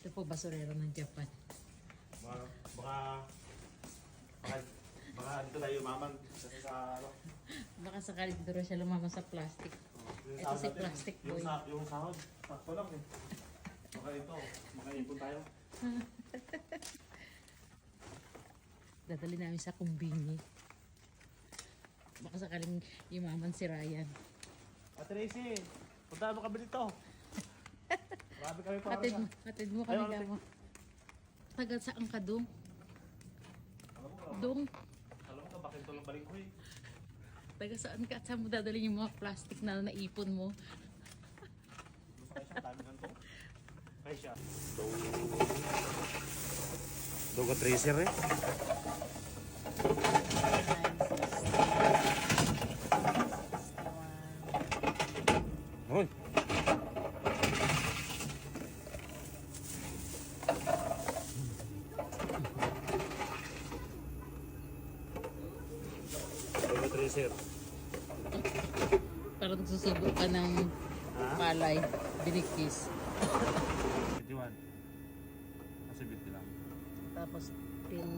Siya po basurero ng Japan. Baka, baka, baka, baka dito tayo mamang kasi sa ano. Baka sakali duro siya lumama sa plastic. Yung Ito sahod si natin, plastic boy. Yung sahod, sakto lang eh. Baka ito, makaipon tayo. Dadali namin sa kumbini. Baka sakaling yumaman si Ryan. Ate Tracy, punta mo kami dito. Marami kami para Hatid mo kami Ayaw, ate. gamo. Taga saan ka dong? Alam mo, Dong? bakit ito lang balik ko eh. Taga saan ka? At saan mo dadali yung mga plastic na naipon mo? Gusto kayo siya, dami ganito. Kaya siya. Dogo tracer eh. Hoy. Dogo tracer. Parang susubok ka ng palay. Binikis. 51. Kasi 50 lang. Tapos pin